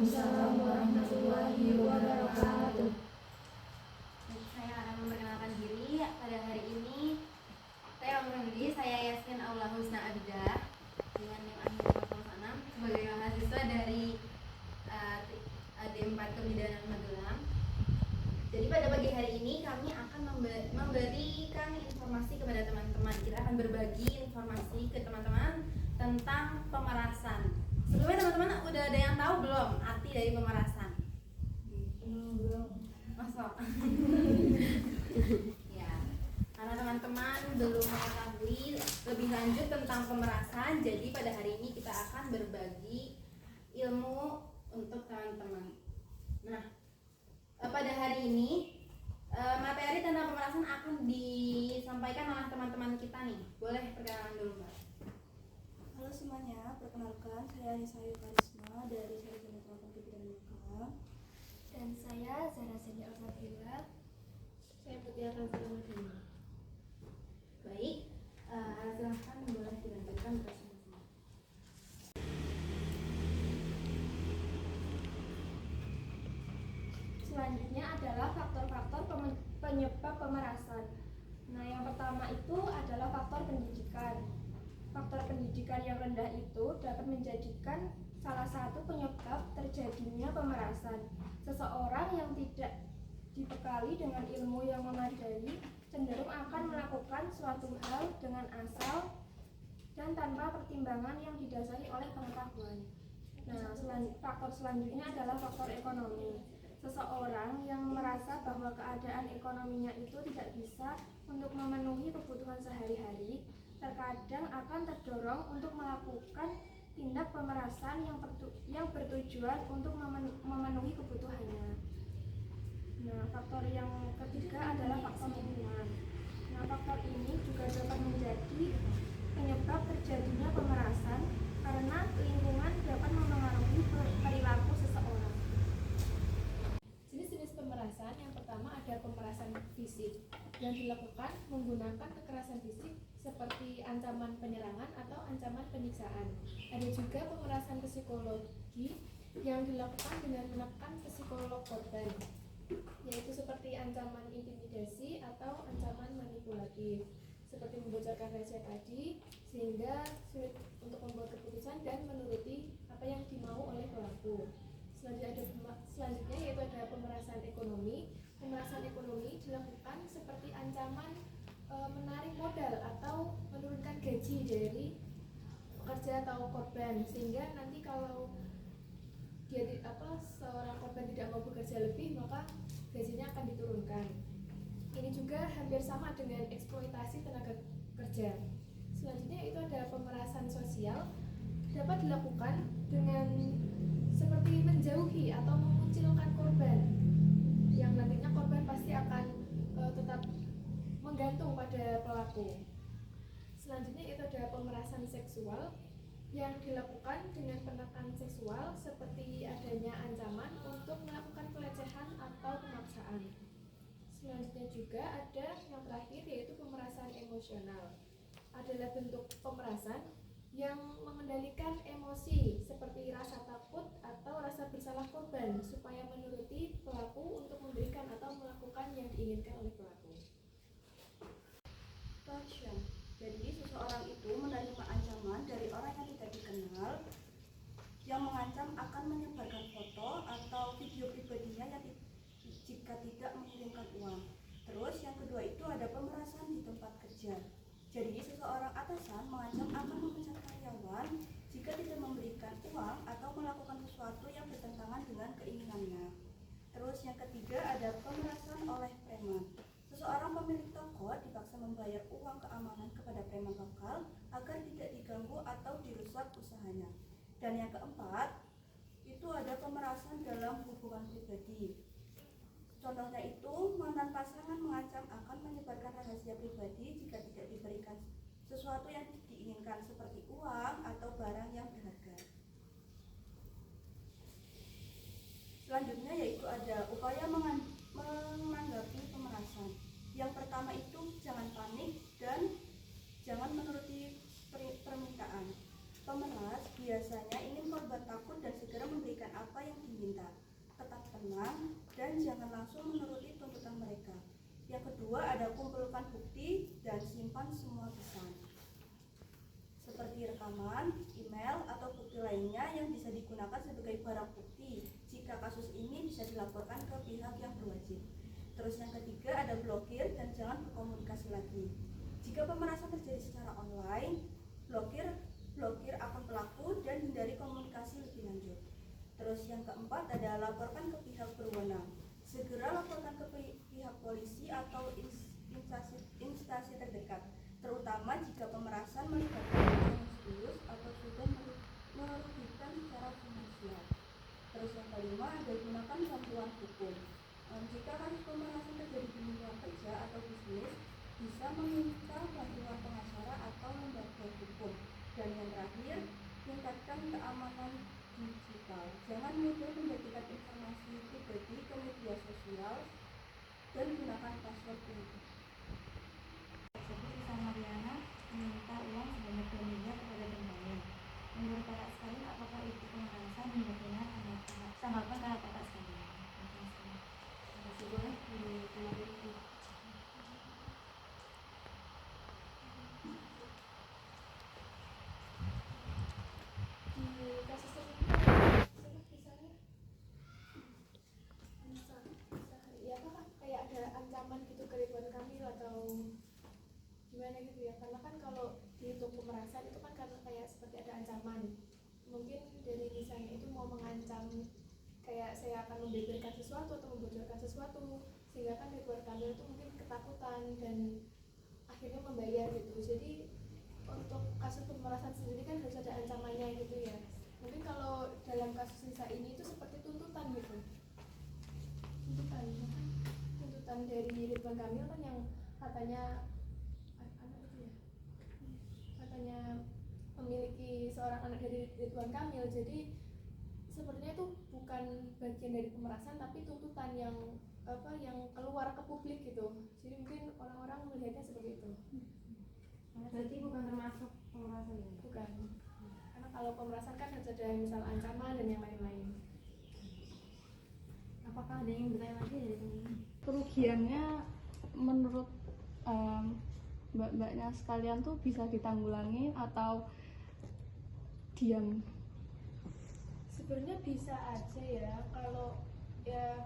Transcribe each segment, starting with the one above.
Waalaikumsalam warahmatullahi wabarakatuh. Saya akan memperkenalkan diri. Pada hari ini saya Yasmin Aula Husna Abida dengan NIM akhir 06 sebagai mahasiswa dari AD4 Kebidanan Magelang. Jadi pada pagi hari ini kami akan memberikan informasi kepada teman-teman. Kita akan berbagi informasi ke teman-teman tentang pemerasan. Sebelumnya teman-teman udah ada yang tahu belum arti dari pemerasan? Belum. Masuk. Ya, karena teman-teman belum mengetahui lebih lanjut tentang pemerasan, jadi pada hari ini kita akan berbagi ilmu untuk teman-teman. Nah, pada hari ini materi tentang pemerasan akan disampaikan oleh teman-teman kita nih. Boleh perkenalan dulu, Mbak. Halo semuanya, perkenalkan saya Nisa Ayu Karisma dari Sarjana Kelapa Kebidanan Magelang. Dan saya Zara Seni Al-Fadila. Saya Mutiara Zalmadina. Baik, silahkan boleh dilanjutkan presentasinya. Selanjutnya adalah faktor-faktor penyebab pemerasan. Nah, yang pertama itu adalah faktor pendidikan. Faktor pendidikan yang rendah itu dapat menjadikan salah satu penyebab terjadinya pemerasan. Seseorang yang tidak dibekali dengan ilmu yang memadai cenderung akan melakukan suatu hal dengan asal dan tanpa pertimbangan yang didasari oleh pengetahuan. Nah, faktor selanjutnya adalah faktor ekonomi. Seseorang yang merasa bahwa keadaan ekonominya itu tidak bisa untuk memenuhi kebutuhan sehari-hari terkadang akan terdorong untuk melakukan tindak pemerasan yang bertujuan untuk memenuhi kebutuhannya. Nah, faktor yang ketiga adalah faktor lingkungan. Nah, faktor ini juga dapat menjadi penyebab terjadinya pemerasan karena lingkungan dapat mempengaruhi perilaku seseorang. Jenis-jenis pemerasan yang pertama ada pemerasan fisik yang dilakukan menggunakan kekerasan fisik seperti ancaman penyerangan atau ancaman penyiksaan. Ada juga pemerasan psikologi yang dilakukan dengan menekan psikolog korban, yaitu seperti ancaman intimidasi atau ancaman manipulatif, seperti membocorkan rahasia tadi sehingga sulit untuk membuat keputusan dan menuruti apa yang dimau oleh pelaku. Selanjutnya yaitu ada pemerasan ekonomi. Pemerasan ekonomi dilakukan seperti ancaman menarik modal atau menurunkan gaji dari pekerja atau korban, sehingga nanti kalau seorang korban tidak mau bekerja lebih maka gajinya akan diturunkan. Ini juga hampir sama dengan eksploitasi tenaga kerja. Selanjutnya itu ada pemerasan sosial, dapat dilakukan dengan seperti menjauhi atau mengucilkan korban, yang nantinya korban pasti akan tetap menggantung pada pelaku. Selanjutnya itu ada pemerasan seksual yang dilakukan dengan penekan seksual seperti adanya ancaman untuk melakukan pelecehan atau pemaksaan. Selanjutnya juga ada yang terakhir yaitu pemerasan emosional. Adalah bentuk pemerasan yang mengendalikan emosi seperti rasa takut atau rasa bersalah korban supaya menuruti pelaku untuk memberikan atau melakukan yang diinginkan oleh pelaku. Torsion. Jadi seseorang itu menerima ancaman dari orang yang tidak dikenal yang mengancam akan menyebarkan foto atau video pribadinya yang jika tidak mengirimkan uang. Terus yang kedua itu ada pemerasan di tempat kerja. Jadi seseorang atasan mengancam akan memecat karyawan jika tidak memberikan uang atau melakukan sesuatu yang bertentangan dengan keinginannya. Terus yang ketiga ada pemerasan oleh preman. Seseorang pemilik toko dipaksa membayar uang keamanan kepada preman lokal agar tidak diganggu atau dirusak usahanya. Dan yang keempat, itu ada pemerasan dalam hubungan pribadi. Contohnya itu, mantan pasangan mengancam akan menyebarkan rahasia pribadi jika tidak diberikan sesuatu yang diinginkan seperti uang atau barang yang berharga. Selanjutnya yaitu ada upaya menanggapi pemerasan. Yang pertama itu jangan panik dan jangan menuruti permintaan. Pemeras biasanya ingin korban takut dan segera memberikan apa yang diinginkan. Yang kedua ada kumpulkan bukti dan simpan semua pesan seperti rekaman, email, atau bukti lainnya yang bisa digunakan sebagai barang bukti jika kasus ini bisa dilaporkan ke pihak yang berwajib. Terus yang ketiga ada blokir dan jangan berkomunikasi lagi. Jika pemerasan terjadi secara online, blokir akun pelaku dan hindari komunikasi lebih lanjut. Terus yang keempat ada laporkan ke pihak berwenang. Segera laporkan ke pihak polisi atau instansi terdekat, terutama jika pemerasan melibatkan orang serius atau sudah merugikan secara finansial. Terus yang kelima ada gunakan bantuan hukum. Jika kasus pemerasan terjadi di lingkungan kerja atau bisnis, bisa meminta bantuan pengacara atau lembaga hukum. Dan yang terakhir, tingkatkan keamanan digital. Jangan mudah membagikan informasi pribadi ke media sosial dan gunakan password kunci. Tersebut Mariana meminta uang sebanyak 2 miliar kepada temannya. Menurut kakak sekalian, apakah itu pemerasan dan bagaimana tanggapan kakak sekalian? Masih boleh ditanggapi. Di kasus tersebut bisa ya apa kayak ada ancaman gitu ke Ridwan Kamil atau gimana gitu ya, karena kan kalau dihitung pemerasan itu kan karena kayak seperti ada ancaman, mungkin dari misalnya itu mau mengancam kayak saya akan membeberkan sesuatu atau membocorkan sesuatu, sehingga kan Ridwan Kamil itu mungkin ketakutan dan akhirnya membayar gitu. Jadi untuk kasus pemerasan sendiri kan harus ada ancamannya gitu ya. Mungkin kalau dalam kasus Nisa ini itu seperti tuntutan gitu, tuntutan dari Ridwan Kamil kan yang katanya katanya memiliki seorang anak dari Ridwan Kamil. Jadi sebenarnya itu bukan bagian dari pemerasan tapi tuntutan yang keluar ke publik gitu. Jadi mungkin orang-orang melihatnya seperti itu. Berarti bukan termasuk pemerasan ya? Bukan. Karena kalau pemerasan kan harus ada misal ancaman dan yang lain-lain. Apakah ada yang bertanya lagi dari teman-teman? Kerugiannya menurut mbak-mbaknya sekalian tuh bisa ditanggulangi atau diam? Sebenarnya bisa aja ya, kalau ya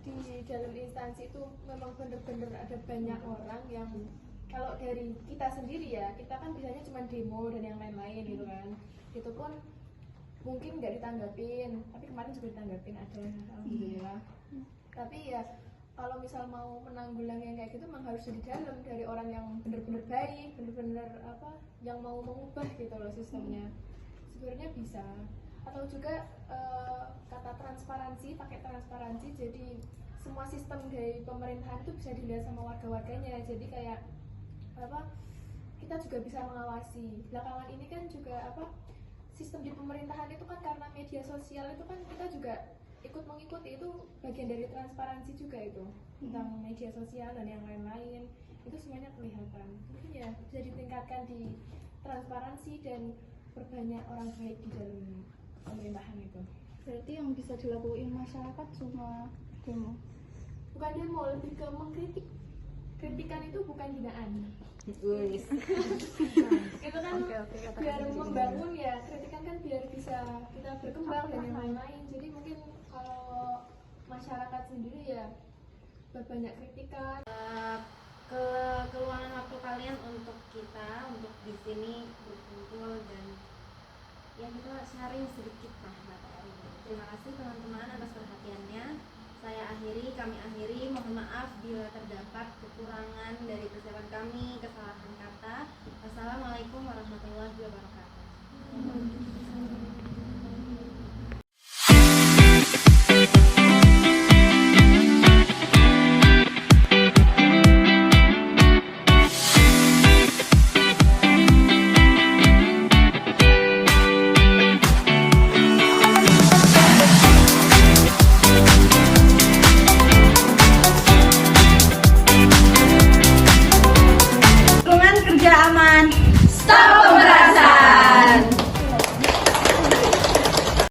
di dalam instansi itu memang benar-benar ada banyak orang yang, kalau dari kita sendiri ya, kita kan biasanya cuma demo dan yang lain-lain gitu kan, itu pun mungkin nggak ditanggapin, tapi kemarin juga ditanggapin ada, alhamdulillah. Tapi ya kalau misal mau menanggulangi yang kayak gitu memang harus di dalam, dari orang yang benar-benar baik, benar-benar yang mau mengubah gitu loh sistemnya. Sebenarnya bisa. Atau juga kata transparansi, pakai transparansi, jadi semua sistem dari pemerintahan itu bisa dilihat sama warga-warganya. Jadi kayak kita juga bisa mengawasi. Belakangan ini kan juga sistem di pemerintahan itu kan karena media sosial itu kan kita juga ikut mengikuti, itu bagian dari transparansi juga itu tentang media sosial dan yang lain-lain, itu semuanya kelihatan. Mungkin ya bisa ditingkatkan di transparansi dan perbanyak orang baik di dalam pemerintahan itu. Berarti yang bisa dilakuin masyarakat cuma demo? Bukan demo, lebih ke mengkritik. Kritikan itu bukan hinaan. Wis. Itu kan biar membangun ya, kritikan kan biar bisa kita berkembang dan yang lain-lain. Jadi mungkin kalau masyarakat sendiri ya berbanyak kritikan. Keluangan waktu kalian untuk kita, untuk di sini berkumpul dan ya kita sharing sedikit lah materi. Terima kasih teman-teman atas perhatiannya. Kami akhiri, mohon maaf bila terdapat kekurangan dari persiapan kami, kesalahan kata. Wassalamualaikum warahmatullahi wabarakatuh.